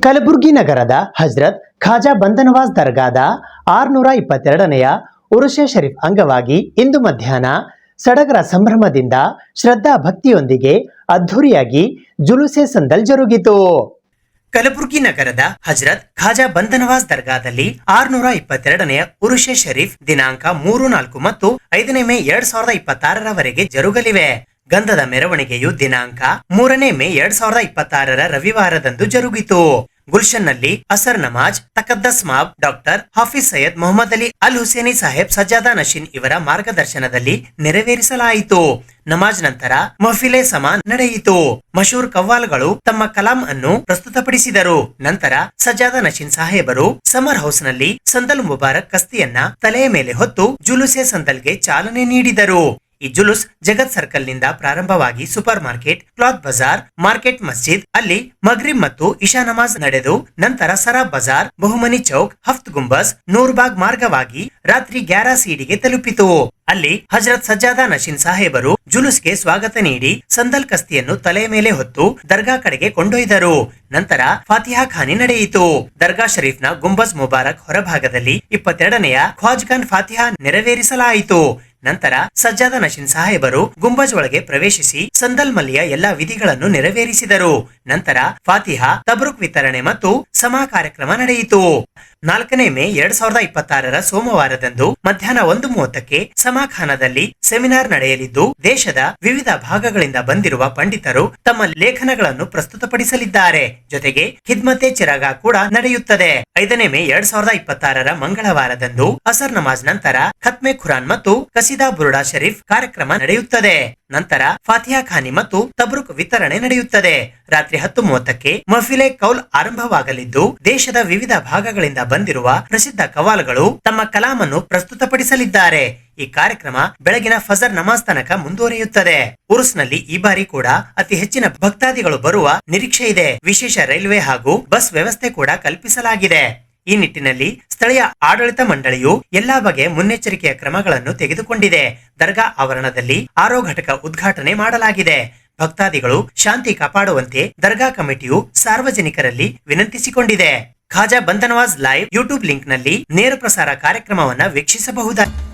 ಕಲಬುರಗಿ ನಗರದ ಹಜರತ್ ಖಾಜಾ ಬಂದನವಾಜ್ ದರ್ಗಾದ 622ನೆಯ ಉರುಷೆ ಶರೀಫ್ ಅಂಗವಾಗಿ ಇಂದು ಮಧ್ಯಾಹ್ನ ಸಡಗರ ಸಂಭ್ರಮದಿಂದ ಶ್ರದ್ಧಾ ಭಕ್ತಿಯೊಂದಿಗೆ ಅದ್ಧೂರಿಯಾಗಿ ಜುಲೂಸೆ ಸಂದಲ್ ಜರುಗಿತು. ಕಲಬುರಗಿ ನಗರದ ಹಜರತ್ ಖಾಜಾ ಬಂದನವಾಜ್ ದರ್ಗಾದಲ್ಲಿ 622ನೆಯ ಉರುಷೆ ಶರೀಫ್ ದಿನಾಂಕ 3, 4 ಮತ್ತು 5ನೇ ಮೇ 2026ರವರೆಗೆ ಜರುಗಲಿವೆ. ಗಂಧದ ಮೆರವಣಿಗೆಯು ದಿನಾಂಕ 3ನೇ ಮೇ 2026ರ ರವಿವಾರದಂದು ಜರುಗಿತು. ಗುಲ್ಶನ್ನಲ್ಲಿ ಅಸರ್ ನಮಾಜ್ ತಕದ್ದಸ್ ಮಾಬ್ ಡಾಕ್ಟರ್ ಹಾಫಿಜ್ ಸೈಯದ್ ಮೊಹಮ್ಮದ್ ಅಲಿ ಅಲ್ ಹುಸೇನಿ ಸಾಹೇಬ್ ಸಜ್ಜಾದಾ ನಶೀನ್ ಇವರ ಮಾರ್ಗದರ್ಶನದಲ್ಲಿ ನೆರವೇರಿಸಲಾಯಿತು. ನಮಾಜ್ ನಂತರ ಮಹಫಿಲೆ ಸಮಾನ್ ನಡೆಯಿತು. ಮಶೂರ್ ಕವ್ವಾಲ್ಗಳು ತಮ್ಮ ಕಲಾಂ ಅನ್ನು ಪ್ರಸ್ತುತಪಡಿಸಿದರು. ನಂತರ ಸಜ್ಜಾದಾ ನಶೀನ್ ಸಾಹೇಬರು ಸಮರ್ ಹೌಸ್ ನಲ್ಲಿ ಸಂದಲ್ ಮುಬಾರಕ್ ಕಸ್ತಿಯನ್ನ ತಲೆಯ ಮೇಲೆ ಹೊತ್ತು ಜುಲೂಸೆ ಸಂದಲ್ಗೆ ಚಾಲನೆ ನೀಡಿದರು. ಈ ಜುಲೂಸ್ ಜಗತ್ ಸರ್ಕಲ್ ನಿಂದ ಪ್ರಾರಂಭವಾಗಿ super market, cloth Bazaar, market Masjid ಅಲ್ಲಿ ಮಗ್ರಿಬ್ ಮತ್ತು ಇಶಾ ನಮಾಜ್ ನಡೆದು ನಂತರ ಸರಾಬ್ ಬಜಾರ್, ಬಹುಮನಿ ಚೌಕ್, ಹಫ್ತ್ ಗುಂಬಸ್, ನೂರ್ಬಾಗ್ ಮಾರ್ಗವಾಗಿ ರಾತ್ರಿ 11 ಸಿಡಿಗೆ ತಲುಪಿತು. ಅಲ್ಲಿ ಹಜರತ್ ಸಜ್ಜಾದಾ ನಶೀನ್ ಸಾಹೇಬರು ಜುಲೂಸ್ಗೆ ಸ್ವಾಗತ ನೀಡಿ ಸಂದಲ್ ಕಸ್ತಿಯನ್ನು ತಲೆಯ ಮೇಲೆ ಹೊತ್ತು ದರ್ಗಾ ಕಡೆಗೆ ಕೊಂಡೊಯ್ದರು. ನಂತರ ಫಾತಿಹಾ ಖಾನಿ ನಡೆಯಿತು. ದರ್ಗಾ ಶರೀಫ್ನ ಗುಂಬಜ್ ಮುಬಾರಕ್ ಹೊರಭಾಗದಲ್ಲಿ 22ನೆಯ ಖ್ವಾಜ್ಗಾನ್ ಫಾತಿಹಾ ನೆರವೇರಿಸಲಾಯಿತು. ನಂತರ ಸಜ್ಜಾದಾ ನಶೀನ್ ಸಾಹೇಬರು ಗುಂಬಜ್ ಒಳಗೆ ಪ್ರವೇಶಿಸಿ ಸಂದಲ್ ಮಲ್ಲಿಯ ಎಲ್ಲಾ ವಿಧಿಗಳನ್ನು ನೆರವೇರಿಸಿದರು. ನಂತರ ಫಾತಿಹಾ, ತಬ್ರುಕ್ ವಿತರಣೆ ಮತ್ತು ಸಮಾ ಕಾರ್ಯಕ್ರಮ ನಡೆಯಿತು. 4ನೇ ಮೇ 2026ರ ಸೋಮವಾರದಂದು ಮಧ್ಯಾಹ್ನ 1:30ಕ್ಕೆ ಸಮಾಖಾನದಲ್ಲಿ ಸೆಮಿನಾರ್ ನಡೆಯಲಿದ್ದು ದೇಶದ ವಿವಿಧ ಭಾಗಗಳಿಂದ ಬಂದಿರುವ ಪಂಡಿತರು ತಮ್ಮ ಲೇಖನಗಳನ್ನು ಪ್ರಸ್ತುತಪಡಿಸಲಿದ್ದಾರೆ. ಜೊತೆಗೆ ಖಿದ್ಮತೆ ಚಿರಾಗ ಕೂಡ ನಡೆಯುತ್ತದೆ. 5ನೇ ಮೇ 2026ರ ಮಂಗಳವಾರದಂದು ಅಸರ್ ನಮಾಜ್ ನಂತರ ಖತ್ಮೆ ಖುರಾನ್ ಮತ್ತು ಕಸಿದಾ ಬುರುಡಾ ಶರೀಫ್ ಕಾರ್ಯಕ್ರಮ ನಡೆಯುತ್ತದೆ. ನಂತರ ಫಾತಿಹಾ ಖಾನಿ ಮತ್ತು ತಬ್ರುಕ್ ವಿತರಣೆ ನಡೆಯುತ್ತದೆ. ರಾತ್ರಿ 10:30ಕ್ಕೆ ಮಹಫಿಲೆ ಕೌಲ್ ಆರಂಭವಾಗಲಿದ್ದು ದೇಶದ ವಿವಿಧ ಭಾಗಗಳಿಂದ ಬಂದಿರುವ ಪ್ರಸಿದ್ಧ ಕವಾಲ್ಗಳು ತಮ್ಮ ಕಲಾಮನ್ನು ಪ್ರಸ್ತುತಪಡಿಸಲಿದ್ದಾರೆ. ಈ ಕಾರ್ಯಕ್ರಮ ಬೆಳಗಿನ ಫಜರ್ ನಮಾಜ್ ತನಕ ಮುಂದುವರಿಯುತ್ತದೆ. ಉರುಸ್ನಲ್ಲಿ ಈ ಬಾರಿ ಕೂಡ ಅತಿ ಹೆಚ್ಚಿನ ಭಕ್ತಾದಿಗಳು ಬರುವ ನಿರೀಕ್ಷೆ ಇದೆ. ವಿಶೇಷ ರೈಲ್ವೆ ಹಾಗೂ ಬಸ್ ವ್ಯವಸ್ಥೆ ಕೂಡ ಕಲ್ಪಿಸಲಾಗಿದೆ. ಈ ನಿಟ್ಟಿನಲ್ಲಿ ಸ್ಥಳೀಯ ಆಡಳಿತ ಮಂಡಳಿಯು ಎಲ್ಲಾ ಬಗೆಯ ಮುನ್ನೆಚ್ಚರಿಕೆಯ ಕ್ರಮಗಳನ್ನು ತೆಗೆದುಕೊಂಡಿದೆ. ದರ್ಗಾ ಆವರಣದಲ್ಲಿ ಆರೋ ಘಟಕ ಉದ್ಘಾಟನೆ ಮಾಡಲಾಗಿದೆ. ಭಕ್ತಾದಿಗಳು ಶಾಂತಿ ಕಾಪಾಡುವಂತೆ ದರ್ಗಾ ಕಮಿಟಿಯು ಸಾರ್ವಜನಿಕರಲ್ಲಿ ವಿನಂತಿಸಿಕೊಂಡಿದೆ. ಖಾಜಾ ಬಂದನವಾಜ್ ಲೈವ್ ಯೂಟ್ಯೂಬ್ ಲಿಂಕ್ ನಲ್ಲಿ ನೇರ ಪ್ರಸಾರ ಕಾರ್ಯಕ್ರಮವನ್ನ ವೀಕ್ಷಿಸಬಹುದಾಗಿದೆ.